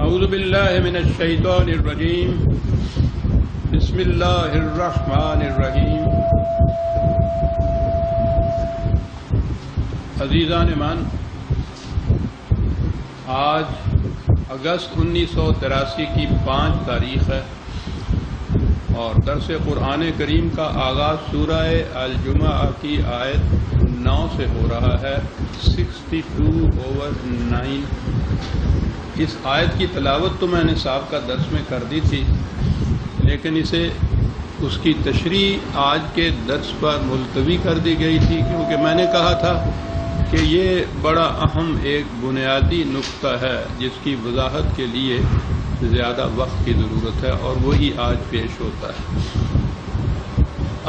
اعوذ باللہ من الشیطان الرجیم بسم اللہ الرحمن الرحیم۔ عزیزان ایمان، آج اگست 1983 کی 5 تاریخ ہے اور درس قرآن کریم کا آغاز سورہ الجمعہ کی آیت 9 سے ہو رہا ہے، 62/9۔ اس آیت کی تلاوت تو میں نے سابقہ درس میں کر دی تھی، لیکن اس کی تشریح آج کے درس پر ملتوی کر دی گئی تھی، کیونکہ میں نے کہا تھا کہ یہ بڑا اہم ایک بنیادی نقطہ ہے جس کی وضاحت کے لیے زیادہ وقت کی ضرورت ہے، اور وہی آج پیش ہوتا ہے۔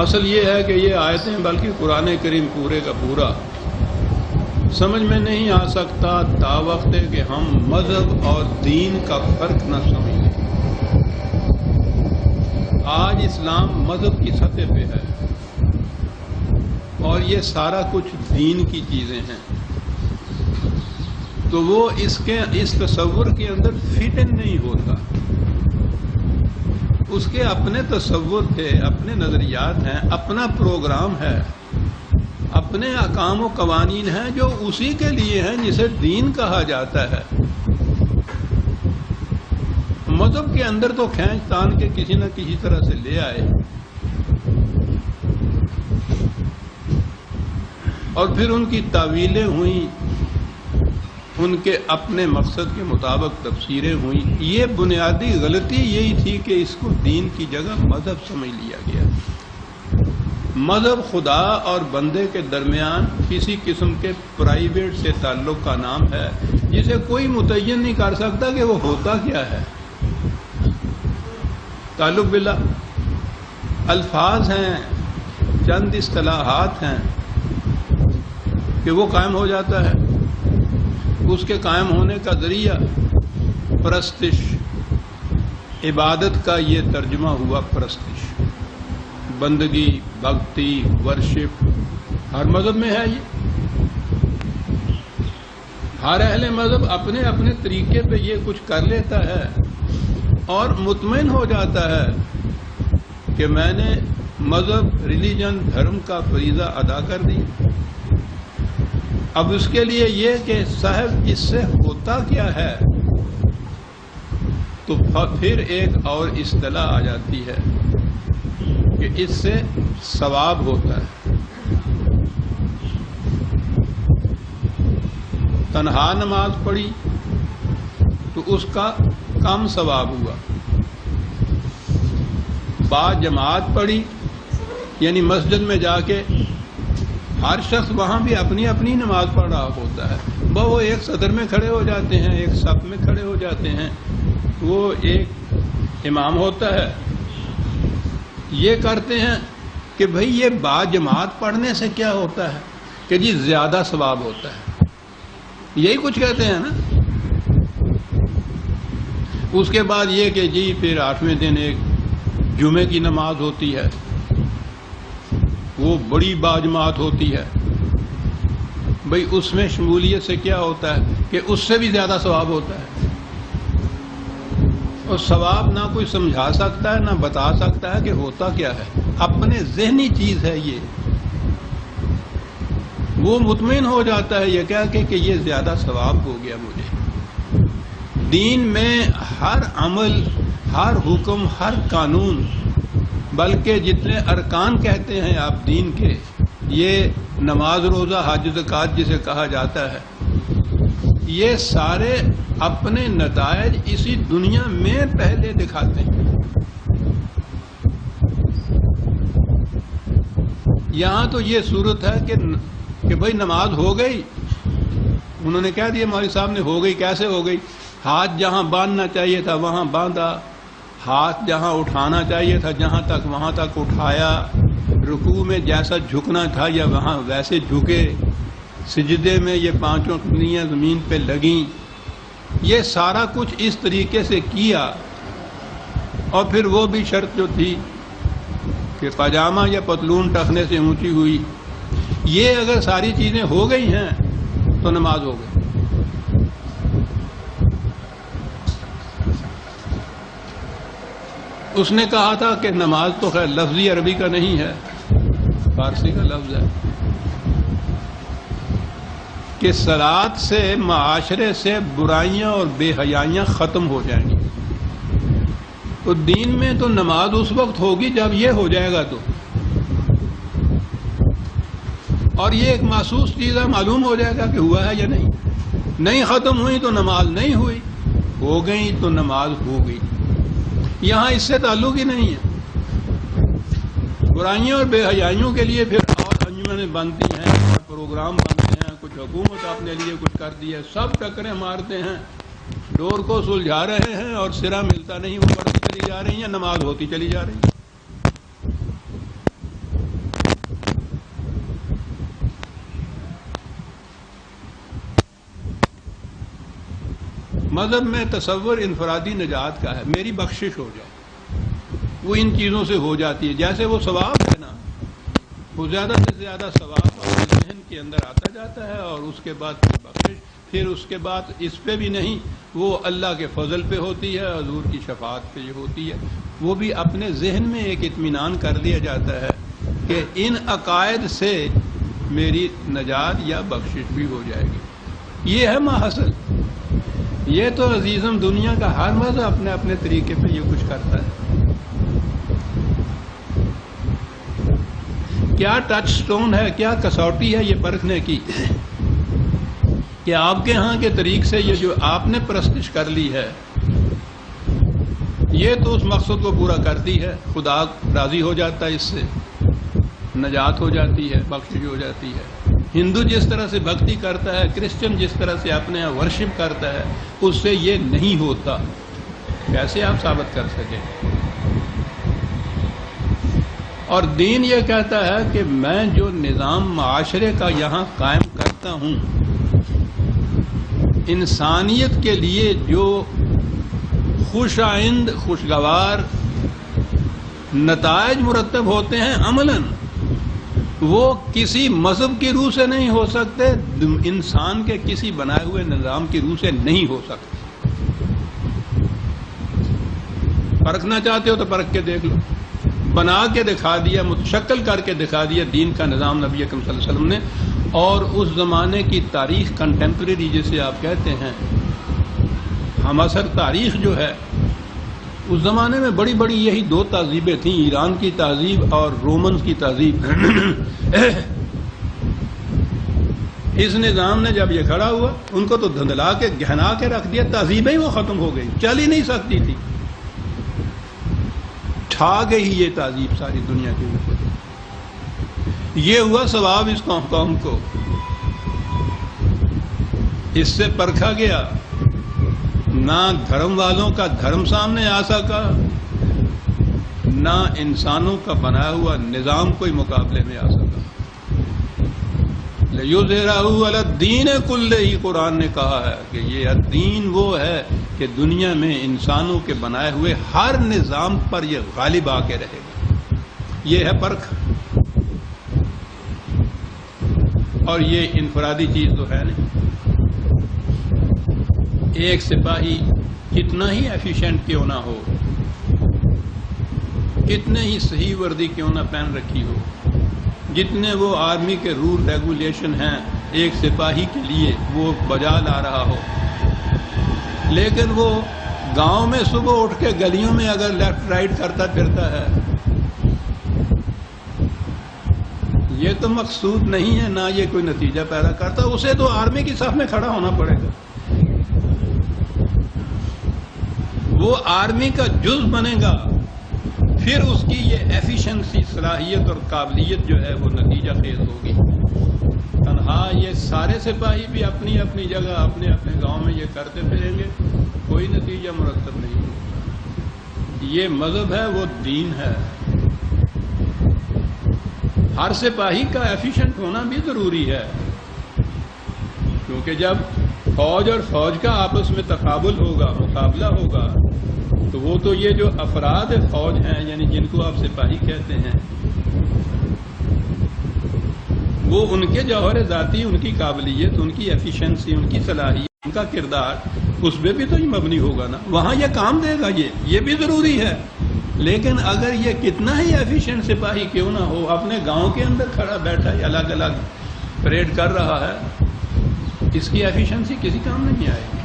اصل یہ ہے کہ یہ آیتیں بلکہ قرآن کریم پورے کا پورا سمجھ میں نہیں آ سکتا تا وقت ہے کہ ہم مذہب اور دین کا فرق نہ سمجھ لیں۔ آج اسلام مذہب کی سطح پہ ہے اور یہ سارا کچھ دین کی چیزیں ہیں، تو وہ اس تصور کے اندر فٹ ان نہیں ہوتا۔ اس کے اپنے تصور تھے، اپنے نظریات ہیں، اپنا پروگرام ہے، اپنے احکام و قوانین ہیں جو اسی کے لیے ہیں جسے دین کہا جاتا ہے۔ مذہب کے اندر تو کھینچ تان کے کسی نہ کسی طرح سے لے آئے اور پھر ان کی تعویلیں ہوئیں، ان کے اپنے مقصد کے مطابق تفسیریں ہوئیں۔ یہ بنیادی غلطی یہی تھی کہ اس کو دین کی جگہ مذہب سمجھ لیا گیا۔ مذہب خدا اور بندے کے درمیان کسی قسم کے پرائیویٹ سے تعلق کا نام ہے جسے کوئی متعین نہیں کر سکتا کہ وہ ہوتا کیا ہے۔ تعلق باللہ الفاظ ہیں، چند اصطلاحات ہیں کہ وہ قائم ہو جاتا ہے۔ اس کے قائم ہونے کا ذریعہ پرستش، عبادت کا یہ ترجمہ ہوا پرستش، بندگی، بھکتی، ورشپ، ہر مذہب میں ہے یہ۔ ہر اہل مذہب اپنے اپنے طریقے پہ یہ کچھ کر لیتا ہے اور مطمئن ہو جاتا ہے کہ میں نے مذہب، ریلیجن، دھرم کا فریضہ ادا کر دیا۔ اب اس کے لیے یہ کہ صاحب اس سے ہوتا کیا ہے، تو پھر ایک اور اصطلاح آ جاتی ہے کہ اس سے ثواب ہوتا ہے۔ تنہا نماز پڑھی تو اس کا کم ثواب ہوا، با جماعت پڑھی یعنی مسجد میں جا کے ہر شخص وہاں بھی اپنی اپنی نماز پڑھ رہا ہوتا ہے، وہ ایک صدر میں کھڑے ہو جاتے ہیں، ایک صف میں کھڑے ہو جاتے ہیں، وہ ایک امام ہوتا ہے۔ یہ کرتے ہیں کہ بھئی یہ با جماعت پڑھنے سے کیا ہوتا ہے کہ جی زیادہ ثواب ہوتا ہے، یہی کچھ کہتے ہیں نا۔ اس کے بعد یہ کہ جی پھر 8ویں دن ایک جمعے کی نماز ہوتی ہے، وہ بڑی باجماعت ہوتی ہے۔ بھئی اس میں شمولیت سے کیا ہوتا ہے کہ اس سے بھی زیادہ ثواب ہوتا ہے، اور ثواب نہ کوئی سمجھا سکتا ہے نہ بتا سکتا ہے کہ ہوتا کیا ہے، اپنے ذہنی چیز ہے یہ۔ وہ مطمئن ہو جاتا ہے یہ کہہ کے کہ یہ زیادہ ثواب ہو گیا مجھے۔ دین میں ہر عمل، ہر حکم، ہر قانون، بلکہ جتنے ارکان کہتے ہیں آپ دین کے، یہ نماز، روزہ، حج، زکوٰۃ جسے کہا جاتا ہے، یہ سارے اپنے نتائج اسی دنیا میں پہلے دکھاتے ہیں۔ یہاں تو یہ صورت ہے کہ بھائی نماز ہو گئی، انہوں نے کہہ دیا مولوی صاحب نے ہو گئی، کیسے ہو گئی؟ ہاتھ جہاں باندھنا چاہیے تھا وہاں باندھا، ہاتھ جہاں اٹھانا چاہیے تھا جہاں تک وہاں تک اٹھایا، رکوع میں جیسا جھکنا تھا یا وہاں ویسے جھکے، سجدے میں یہ 5 انگلیاں زمین پہ لگیں، یہ سارا کچھ اس طریقے سے کیا۔ اور پھر وہ بھی شرط جو تھی کہ پاجامہ یا پتلون ٹخنے سے اونچی ہوئی، یہ اگر ساری چیزیں ہو گئی ہیں تو نماز ہو گئی۔ اس نے کہا تھا کہ نماز تو خیر لفظی عربی کا نہیں ہے، فارسی کا لفظ ہے، کہ صلاۃ سے معاشرے سے برائیاں اور بے حیائیاں ختم ہو جائیں گی۔ تو دین میں تو نماز اس وقت ہوگی جب یہ ہو جائے گا، تو اور یہ ایک محسوس چیز ہے، معلوم ہو جائے گا کہ ہوا ہے یا نہیں۔ نہیں ختم ہوئی تو نماز نہیں ہوئی، ہو گئی تو نماز ہو گئی۔ یہاں اس سے تعلق ہی نہیں ہے۔ برائیوں اور بے حیائیوں کے لیے پھر اور انجمنیں بنتی ہیں اور پروگرام بنتے ہیں، کچھ حکومت اپنے لیے کچھ کر دی ہے، سب ٹکریں مارتے ہیں، ڈور کو سلجھا رہے ہیں اور سرا ملتا نہیں، وہ بڑھتی چلی جا رہی ہیں، نماز ہوتی چلی جا رہی ہے۔ مذہب میں تصور انفرادی نجات کا ہے، میری بخشش ہو جائے، وہ ان چیزوں سے ہو جاتی ہے۔ جیسے وہ ثواب ہے نا، وہ زیادہ سے زیادہ ثواب اور ذہن کے اندر آتا جاتا ہے، اور اس کے بعد پھر بخشش، پھر اس کے بعد اس پہ بھی نہیں، وہ اللہ کے فضل پہ ہوتی ہے، حضور کی شفاعت پہ یہ ہوتی ہے۔ وہ بھی اپنے ذہن میں ایک اطمینان کر لیا جاتا ہے کہ ان عقائد سے میری نجات یا بخشش بھی ہو جائے گی۔ یہ ہے ماحصل۔ یہ تو عزیزم دنیا کا ہر مذہب اپنے اپنے طریقے پہ یہ کچھ کرتا ہے۔ کیا ٹچ سٹون ہے، کیا کسوٹی ہے یہ پرکھنے کی کہ آپ کے ہاں کے طریق سے یہ جو آپ نے پرستش کر لی ہے، یہ تو اس مقصد کو پورا کرتی ہے، خدا راضی ہو جاتا ہے، اس سے نجات ہو جاتی ہے، بخشش ہو جاتی ہے۔ ہندو جس طرح سے بھکتی کرتا ہے، کرسچن جس طرح سے اپنے یہاں ورشپ کرتا ہے، اس سے یہ نہیں ہوتا۔ کیسے آپ ثابت کر سکیں؟ اور دین یہ کہتا ہے کہ میں جو نظام معاشرے کا یہاں قائم کرتا ہوں، انسانیت کے لیے جو خوش آئند خوشگوار نتائج مرتب ہوتے ہیں عملاً، وہ کسی مذہب کی روح سے نہیں ہو سکتے، انسان کے کسی بنائے ہوئے نظام کی روح سے نہیں ہو سکتے۔ پرکھنا چاہتے ہو تو پرکھ کے دیکھ لو، بنا کے دکھا دیا، متشکل کر کے دکھا دیا دین کا نظام نبی اکرم صلی اللہ علیہ وسلم نے۔ اور اس زمانے کی تاریخ کنٹمپریری جسے آپ کہتے ہیں، ہم اثر تاریخ جو ہے، اس زمانے میں بڑی بڑی یہی دو تہذیبیں تھیں، ایران کی تہذیب اور رومنز کی تہذیب۔ اس نظام نے جب یہ کھڑا ہوا، ان کو تو دھندلا کے گہنا کے رکھ دیا، تہذیبیں ہی وہ ختم ہو گئی، چل ہی نہیں سکتی تھی، چھا گئی یہ تہذیب ساری دنیا کے اوپر۔ یہ ہوا ثواب اس قوم کو، اس سے پرکھا گیا، نہ دھرم والوں کا دھرم سامنے آ سکا، نہ انسانوں کا بنایا ہوا نظام کوئی مقابلے میں آ سکا۔ لِيُظْهِرَهُ عَلَى الدِّينِ كُلِّهِ، قرآن نے کہا ہے کہ یہ دین وہ ہے کہ دنیا میں انسانوں کے بنائے ہوئے ہر نظام پر یہ غالب آ کے رہے گا۔ یہ ہے پرکھ، اور یہ انفرادی چیز تو ہے نہیں۔ ایک سپاہی کتنا ہی ایفیشینٹ کیوں نہ ہو، کتنے ہی صحیح وردی کیوں نہ پہن رکھی ہو، جتنے وہ آرمی کے رول ریگولیشن ہیں ایک سپاہی کے لیے وہ بجا لا رہا ہو، لیکن وہ گاؤں میں صبح اٹھ کے گلیوں میں اگر لیفٹ رائٹ کرتا پھرتا ہے، یہ تو مقصود نہیں ہے، نہ یہ کوئی نتیجہ پیدا کرتا، اسے تو آرمی کی صف میں کھڑا ہونا پڑے گا، وہ آرمی کا جز بنے گا، پھر اس کی یہ ایفیشنسی، صلاحیت اور قابلیت جو ہے وہ نتیجہ خیز ہوگی۔ تنہا یہ سارے سپاہی بھی اپنی اپنی جگہ اپنے اپنے گاؤں میں یہ کرتے پھریں گے، کوئی نتیجہ مرتب نہیں ہوگا۔ یہ مذہب ہے، وہ دین ہے۔ ہر سپاہی کا ایفیشنٹ ہونا بھی ضروری ہے، کیونکہ جب فوج اور فوج کا آپس میں تقابل ہوگا، مقابلہ ہوگا، تو وہ تو یہ جو افراد فوج ہیں، یعنی جن کو آپ سپاہی کہتے ہیں، وہ ان کے جوہر ذاتی، ان کی قابلیت، ان کی ایفیشنسی، ان کی صلاحیت، ان کا کردار، اس پہ بھی تو یہ مبنی ہوگا نا، وہاں یہ کام دے گا، یہ بھی ضروری ہے، لیکن اگر یہ کتنا ہی ایفیشینٹ سپاہی کیوں نہ ہو، اپنے گاؤں کے اندر کھڑا بیٹھا ہے، الگ الگ پریڈ کر رہا ہے، اس کی ایفیشنسی کسی کام نہیں آئے گی۔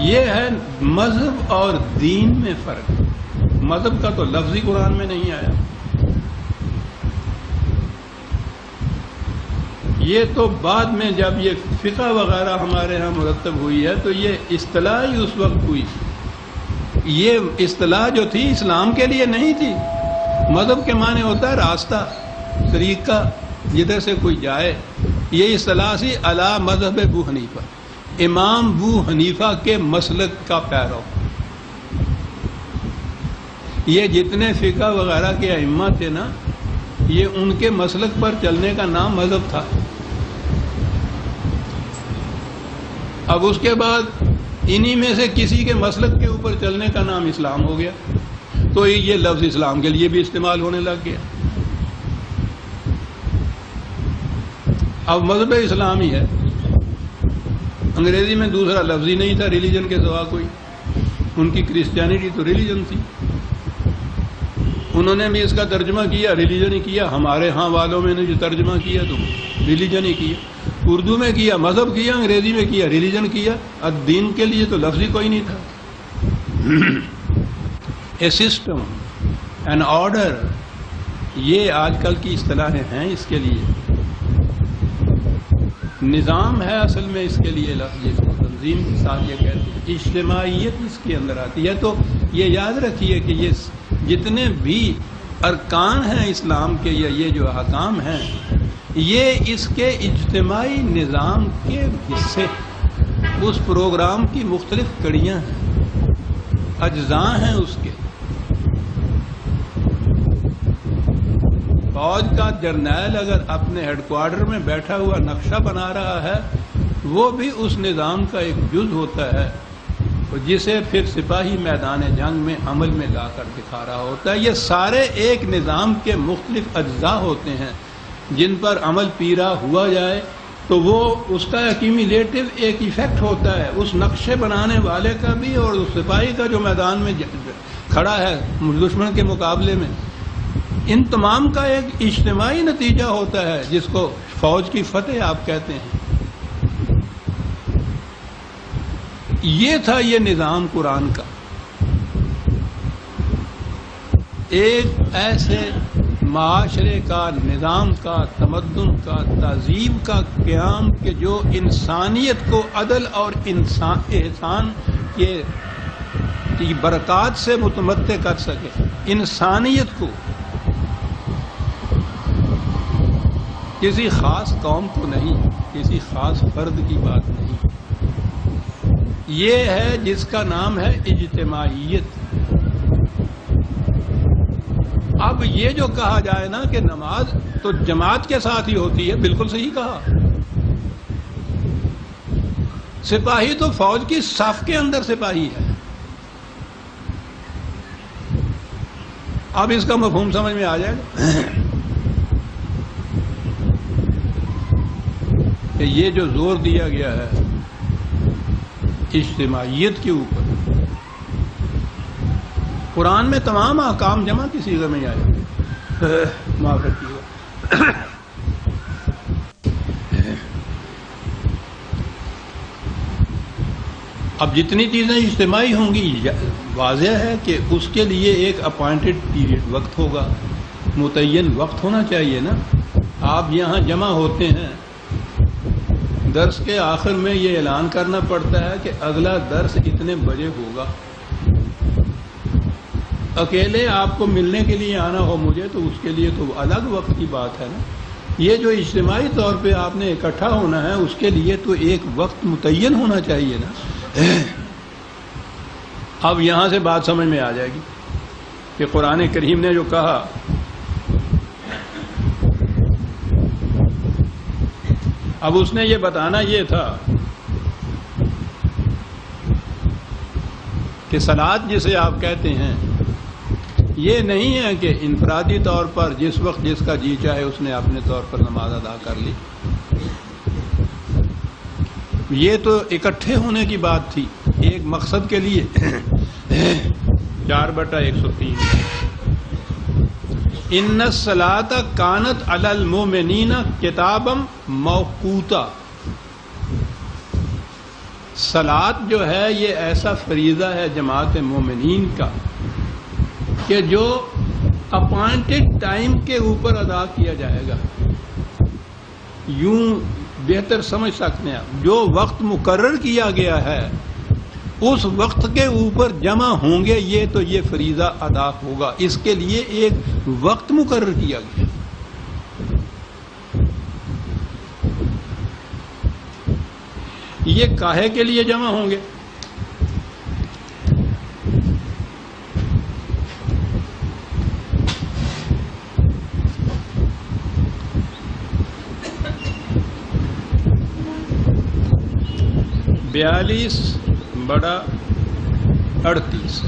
یہ ہے مذہب اور دین میں فرق۔ مذہب کا تو لفظ ہی قرآن میں نہیں آیا، یہ تو بعد میں جب یہ فقہ وغیرہ ہمارے ہاں مرتب ہوئی ہے تو یہ اصطلاح ہی اس وقت ہوئی۔ یہ اصطلاح جو تھی اسلام کے لیے نہیں تھی۔ مذہب کے معنی ہوتا ہے راستہ، طریقہ، جدھر سے کوئی جائے۔ یہ اصطلاح سی علی مذہب ابو حنیفہ، امام ابو حنیفہ کے مسلک کا پیرو۔ یہ جتنے فقہ وغیرہ کے ائمہ تھے نا، یہ ان کے مسلک پر چلنے کا نام مذہب تھا۔ اب اس کے بعد انہی میں سے کسی کے مسلک کے اوپر چلنے کا نام اسلام ہو گیا، تو یہ لفظ اسلام کے لیے بھی استعمال ہونے لگ گیا۔ اب مذہب اسلامی ہے، انگریزی میں دوسرا لفظ ہی نہیں تھا ریلیجن کے سوا کوئی۔ ان کی کرسچینٹی تو ریلیجن تھی، انہوں نے بھی اس کا ترجمہ کیا ریلیجن ہی کیا۔ ہمارے ہاں والوں میں نے جو ترجمہ کیا تو ریلیجن ہی کیا، اردو میں کیا مذہب کیا، انگریزی میں کیا ریلیجن کیا۔ الدین کے لیے تو لفظ ہی کوئی نہیں تھا۔ اے سسٹم، این آرڈر، یہ آج کل کی اصطلاحیں ہیں اس کے لیے۔ نظام ہے اصل میں اس کے لیے لفظ، جس کو تنظیم کے ساتھ یہ کہتے ہیں، اجتماعیت اس کے اندر آتی ہے۔ تو یہ یاد رکھیے کہ یہ جتنے بھی ارکان ہیں اسلام کے، یا یہ جو احکام ہیں، یہ اس کے اجتماعی نظام کے حصے، اس پروگرام کی مختلف کڑیاں ہیں، اجزاء ہیں اس کے۔ فوج کا جرنیل اگر اپنے ہیڈ کوارٹر میں بیٹھا ہوا نقشہ بنا رہا ہے، وہ بھی اس نظام کا ایک جز ہوتا ہے، جسے پھر سپاہی میدان جنگ میں عمل میں لا کر دکھا رہا ہوتا ہے۔ یہ سارے ایک نظام کے مختلف اجزاء ہوتے ہیں جن پر عمل پیرا ہوا جائے تو وہ اس کا ایکیومولیٹو ایک ایفیکٹ ہوتا ہے، اس نقشے بنانے والے کا بھی اور اس سپاہی کا جو میدان میں کھڑا ہے دشمن کے مقابلے میں۔ ان تمام کا ایک اجتماعی نتیجہ ہوتا ہے جس کو فوج کی فتح آپ کہتے ہیں۔ یہ تھا یہ نظام قرآن کا، ایک ایسے معاشرے کا، نظام کا، تمدن کا، تہذیب کا قیام کہ جو انسانیت کو عدل اور احسان کی برکات سے متمتع کر سکے۔ انسانیت کو، کسی خاص قوم کو نہیں، کسی خاص فرد کی بات نہیں۔ یہ ہے جس کا نام ہے اجتماعیت۔ اب یہ جو کہا جائے نا کہ نماز تو جماعت کے ساتھ ہی ہوتی ہے، بالکل صحیح کہا۔ سپاہی تو فوج کی صف کے اندر سپاہی ہے۔ اب اس کا مفہوم سمجھ میں آ جائے گا کہ یہ جو زور دیا گیا ہے اجتماعیت کے اوپر، قرآن میں تمام احکام جمع کی صیغے میں آئے۔ معاف رکھیے گا۔ اب جتنی چیزیں اجتماعی ہوں گی، واضح ہے کہ اس کے لیے ایک اپوائنٹڈ پیریڈ، وقت ہوگا، متعین وقت ہونا چاہیے نا۔ آپ یہاں جمع ہوتے ہیں، درس کے آخر میں یہ اعلان کرنا پڑتا ہے کہ اگلا درس اتنے بجے ہوگا۔ اکیلے آپ کو ملنے کے لیے آنا ہو مجھے تو اس کے لیے تو الگ وقت کی بات ہے نا۔ یہ جو اجتماعی طور پہ آپ نے اکٹھا ہونا ہے، اس کے لیے تو ایک وقت متعین ہونا چاہیے نا۔ اب یہاں سے بات سمجھ میں آ جائے گی کہ قرآن کریم نے جو کہا، اب اس نے یہ بتانا یہ تھا کہ صلاۃ جسے آپ کہتے ہیں، یہ نہیں ہے کہ انفرادی طور پر جس وقت جس کا جی چاہے اس نے اپنے طور پر نماز ادا کر لی۔ یہ تو اکٹھے ہونے کی بات تھی ایک مقصد کے لیے۔ 4/103 ان الصلاۃ کانت علی المؤمنین کتابا موقوتا. صلاۃ جو ہے یہ ایسا فریضہ ہے جماعت مومنین کا کہ جو اپوائنٹڈ ٹائم کے اوپر ادا کیا جائے گا. یوں بہتر سمجھ سکتے ہیں، جو وقت مقرر کیا گیا ہے اس وقت کے اوپر جمع ہوں گے یہ تو یہ فریضہ ادا ہوگا. اس کے لیے ایک وقت مقرر کیا گیا. یہ کاہے کے لیے جمع ہوں گے؟ بیالیس بڑا 38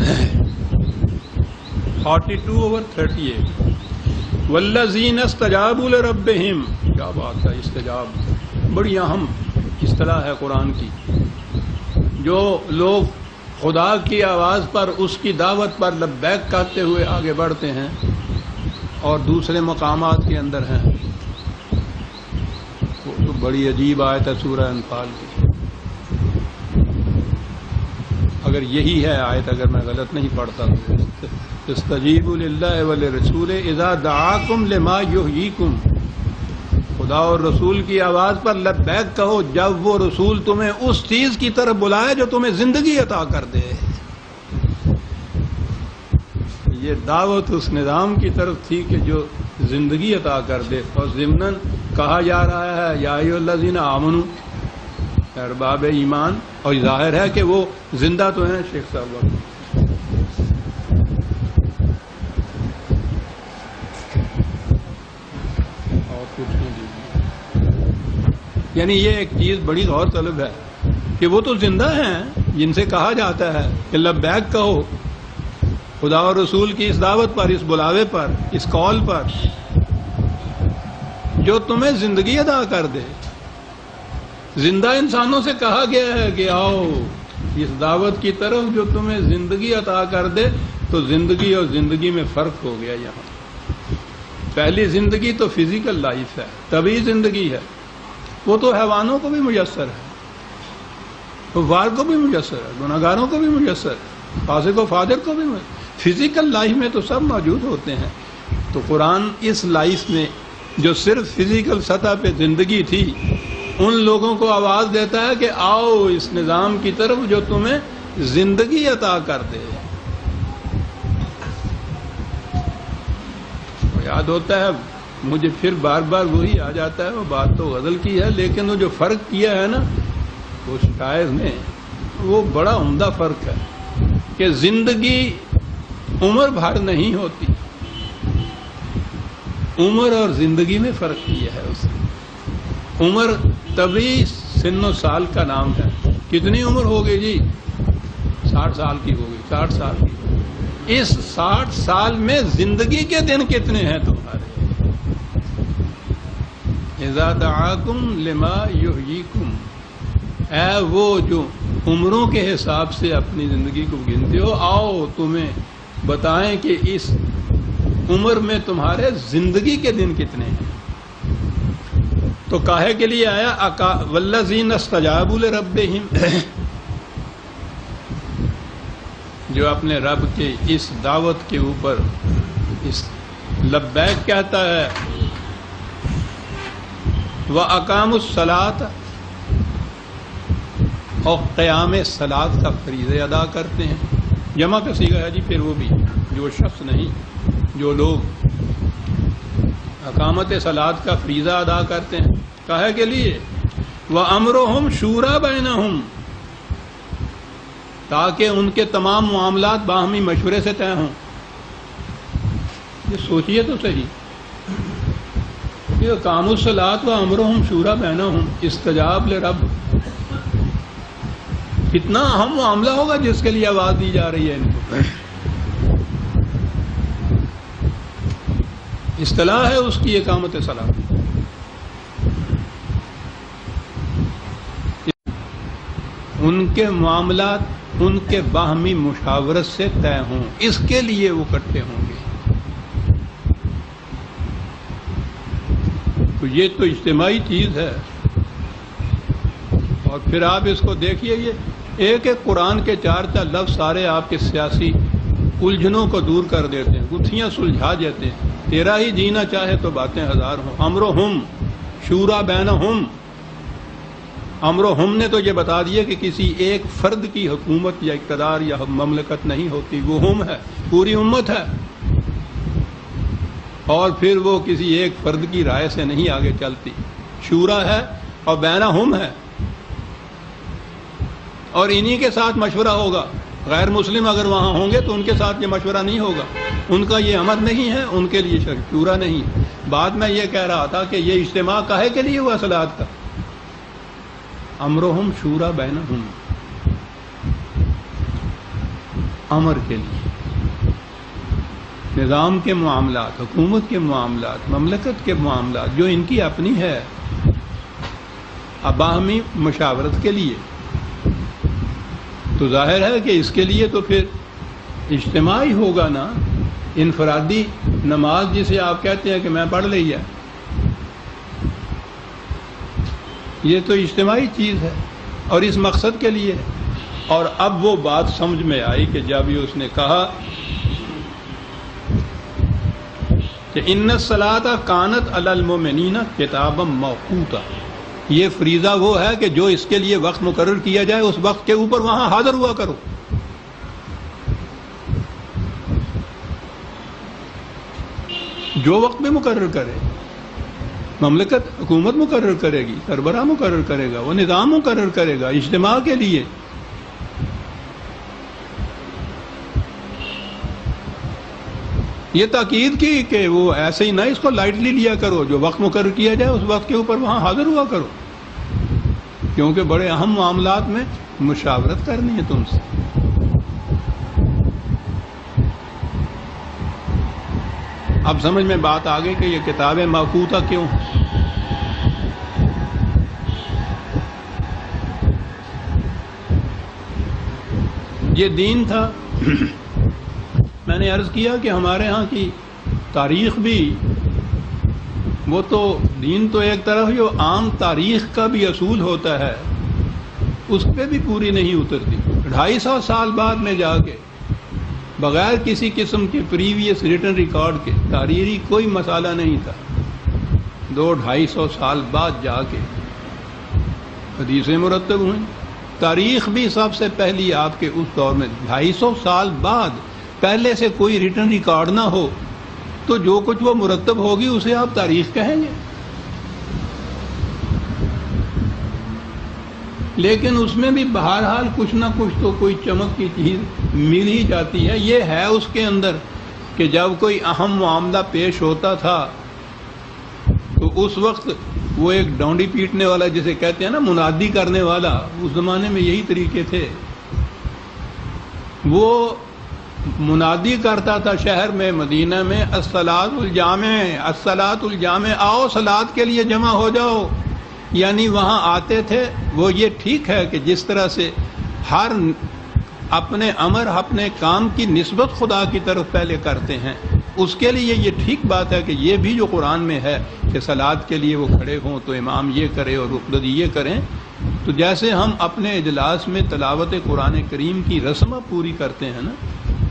42/38 والذین استجابوا لربہم. کیا بات ہے، استجاب بڑی اہم اصطلاح ہے قرآن کی. جو لوگ خدا کی آواز پر اس کی دعوت پر لبیک کہتے ہوئے آگے بڑھتے ہیں اور دوسرے مقامات کے اندر ہیں، وہ تو بڑی عجیب آیت ہے سورہ انفال کی. اگر یہی ہے آیت، اگر میں غلط نہیں پڑھتا تو استجیبوا للہ ولرسولہ اذا دعاکم لما یحییکم. خدا اور رسول کی آواز پر لبیک کہو جب وہ رسول تمہیں اس چیز کی طرف بلائے جو تمہیں زندگی عطا کر دے. یہ دعوت اس نظام کی طرف تھی کہ جو زندگی عطا کر دے، اور ضمناً کہا جا رہا ہے یا ایھا الذین آمنوا، ارباب ایمان، اور ظاہر ہے کہ وہ زندہ تو ہیں. شیخ صاحب اور کچھ نہیں دیجیے. یعنی یہ ایک چیز بڑی غور طلب ہے کہ وہ تو زندہ ہیں جن سے کہا جاتا ہے کہ لبیک کہو خدا اور رسول کی اس دعوت پر، اس بلاوے پر، اس کال پر جو تمہیں زندگی عطا کر دے. زندہ انسانوں سے کہا گیا ہے کہ آؤ اس دعوت کی طرف جو تمہیں زندگی عطا کر دے. تو زندگی اور زندگی میں فرق ہو گیا. یہاں پہلی زندگی تو فزیکل لائف ہے، طبعی زندگی ہے، وہ تو حیوانوں کو بھی میسر ہے، کفار کو بھی میسر ہے، گناہگاروں کو بھی میسر ہے، فاسق و فاجر کو بھی میسر. فزیکل لائف میں تو سب موجود ہوتے ہیں. تو قرآن اس لائف میں جو صرف فزیکل سطح پہ زندگی تھی ان لوگوں کو آواز دیتا ہے کہ آؤ اس نظام کی طرف جو تمہیں زندگی عطا کر دے. یاد ہوتا ہے مجھے پھر بار بار وہی آ جاتا ہے، وہ بات تو غزل کی ہے لیکن وہ جو فرق کیا ہے نا وہ شاعر نے، وہ بڑا عمدہ فرق ہے کہ زندگی عمر بھر نہیں ہوتی. عمر اور زندگی میں فرق کیا ہے اس نے. عمر طبعی سن و سال کا نام ہے. کتنی عمر ہو گئی جی؟ 60 سال کی ہو گئی، 60 سال کی. اس 60 سال میں زندگی کے دن کتنے ہیں تمہارے؟ اذا دعاکم لما یحییکم. اے وہ جو عمروں کے حساب سے اپنی زندگی کو گنتے ہو، آؤ تمہیں بتائیں کہ اس عمر میں تمہارے زندگی کے دن کتنے ہیں. تو کاہے کے لیے آیا والذین استجابوا لربہم، جو اپنے رب کے اس دعوت کے اوپر اس لبیک کہتا ہے، وَأَقَامُوا الصَّلَاةَ، اور قیام صلاۃ کا فریضہ ادا کرتے ہیں. جمع کا صیغہ ہے جی. پھر وہ بھی جو شخص نہیں، جو لوگ اقامت صلاۃ کا فریضہ ادا کرتے ہیں. کاہے کے لیے؟ وَأَمْرُهُمْ شُورَىٰ بَيْنَهُمْ، تاکہ ان کے تمام معاملات باہمی مشورے سے طے ہوں. یہ سوچئے تو صحیح کہ اقاموا الصلاۃ وَأَمْرُهُمْ شُورَىٰ بَيْنَهُمْ استجاب لرب، کتنا اہم معاملہ ہوگا جس کے لیے آواز دی جا رہی ہے ان کو. اصطلاح ہے اس کی اقامت صلاۃ. ان کے معاملات ان کے باہمی مشاورت سے طے ہوں، اس کے لیے وہ اکٹھے ہوں گے۔ تو یہ تو اجتماعی چیز ہے۔ اور پھر آپ اس کو دیکھیے، یہ ایک ایک قرآن کے 4 لفظ سارے آپ کے سیاسی الجھنوں کو دور کر دیتے ہیں، گتھیاں سلجھا دیتے ہیں۔ تیرا ہی جینا چاہے تو باتیں ہزار ہوں، امرہم شورا بینہم۔ امرہم نے تو یہ بتا دیا کہ کسی ایک فرد کی حکومت یا اقتدار یا مملکت نہیں ہوتی، وہ ہم ہے، پوری امت ہے، اور پھر وہ کسی ایک فرد کی رائے سے نہیں آگے چلتی، شورا ہے اور بینہم ہے، اور انہی کے ساتھ مشورہ ہوگا۔ غیر مسلم اگر وہاں ہوں گے تو ان کے ساتھ یہ مشورہ نہیں ہوگا، ان کا یہ امر نہیں ہے، ان کے لیے شورا نہیں۔ بعد میں یہ کہہ رہا تھا کہ یہ اجتماع کاہے کے لیے ہوا صلاۃ کا؟ امرہم شورا بینہم، امر کے لیے، نظام کے معاملات، حکومت کے معاملات، مملکت کے معاملات جو ان کی اپنی ہے، باہمی مشاورت کے لیے۔ تو ظاہر ہے کہ اس کے لیے تو پھر اجتماعی ہوگا نا۔ انفرادی نماز جسے آپ کہتے ہیں کہ میں پڑھ لی ہے، یہ تو اجتماعی چیز ہے اور اس مقصد کے لیے۔ اور اب وہ بات سمجھ میں آئی کہ جب یہ اس نے کہا کہ ان الصلاۃ کانت علی المؤمنین کتابا موقوتا، یہ فریضہ وہ ہے کہ جو اس کے لیے وقت مقرر کیا جائے اس وقت کے اوپر وہاں حاضر ہوا کرو۔ جو وقت میں مقرر کرے، مملکت حکومت مقرر کرے گی، سربراہ مقرر کرے گا، وہ نظام مقرر کرے گا اجتماع کے لیے۔ یہ تاکید کی کہ وہ ایسے ہی نہ اس کو لائٹلی لیا کرو، جو وقت مقرر کیا جائے اس وقت کے اوپر وہاں حاضر ہوا کرو، کیونکہ بڑے اہم معاملات میں مشاورت کرنی ہے تم سے۔ اب سمجھ میں بات آ گئی کہ یہ کتاب موقوتہ کیوں ہے۔ یہ دین تھا۔ میں نے عرض کیا کہ ہمارے ہاں کی تاریخ بھی، وہ تو دین تو ایک طرف جو عام تاریخ کا بھی اصول ہوتا ہے اس پہ بھی پوری نہیں اترتی۔ 250 سال بعد میں جا کے بغیر کسی قسم کے پریویس ریٹن ریکارڈ کے، تحریری کوئی مسئلہ نہیں تھا، 200-250 سال بعد جا کے حدیثیں مرتب ہوئیں۔ تاریخ بھی سب سے پہلی آپ کے اس دور میں 250 سال بعد، پہلے سے کوئی ریٹن ریکارڈ نہ ہو تو جو کچھ وہ مرتب ہوگی اسے آپ تاریخ کہیں گے۔ لیکن اس میں بھی بہرحال کچھ نہ کچھ تو کوئی چمک کی چیز مل ہی جاتی ہے۔ یہ ہے اس کے اندر کہ جب کوئی اہم معاملہ پیش ہوتا تھا تو اس وقت وہ ایک ڈونڈی پیٹنے والا جسے کہتے ہیں نا، منادی کرنے والا، اس زمانے میں یہی طریقے تھے، وہ منادی کرتا تھا شہر میں، مدینہ میں، الصلاۃ الجامع، الصلاۃ الجامع، آؤ صلاۃ کے لیے جمع ہو جاؤ۔ یعنی وہاں آتے تھے۔ وہ یہ ٹھیک ہے کہ جس طرح سے ہر اپنے امر، اپنے کام کی نسبت خدا کی طرف پہلے کرتے ہیں، اس کے لیے یہ ٹھیک بات ہے کہ یہ بھی جو قرآن میں ہے کہ صلاۃ کے لیے وہ کھڑے ہوں تو امام یہ کرے اور رکعت یہ کریں، تو جیسے ہم اپنے اجلاس میں تلاوت قرآن کریم کی رسم پوری کرتے ہیں نا،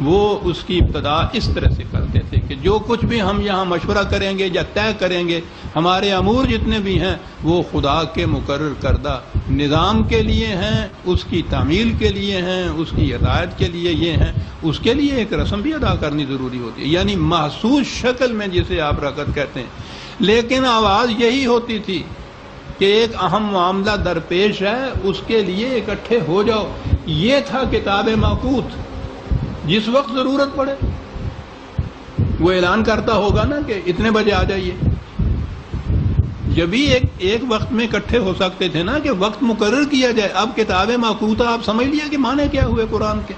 وہ اس کی ابتدا اس طرح سے کرتے تھے کہ جو کچھ بھی ہم یہاں مشورہ کریں گے یا طے کریں گے، ہمارے امور جتنے بھی ہیں وہ خدا کے مقرر کردہ نظام کے لیے ہیں، اس کی تعمیل کے لیے ہیں، اس کی ہدایت کے لیے یہ ہیں، اس کے لیے ایک رسم بھی ادا کرنی ضروری ہوتی ہے، یعنی محسوس شکل میں جسے آپ رکعت کہتے ہیں۔ لیکن آواز یہی ہوتی تھی کہ ایک اہم معاملہ درپیش ہے، اس کے لیے اکٹھے ہو جاؤ۔ یہ تھا کتاب موقوت۔ جس وقت ضرورت پڑے وہ اعلان کرتا ہوگا نا کہ اتنے بجے آ جائیے۔ جبھی ایک وقت میں اکٹھے ہو سکتے تھے نا کہ وقت مقرر کیا جائے۔ اب کتاب موقوتہ آپ سمجھ لیا کہ معنی کیا ہوئے قرآن کے۔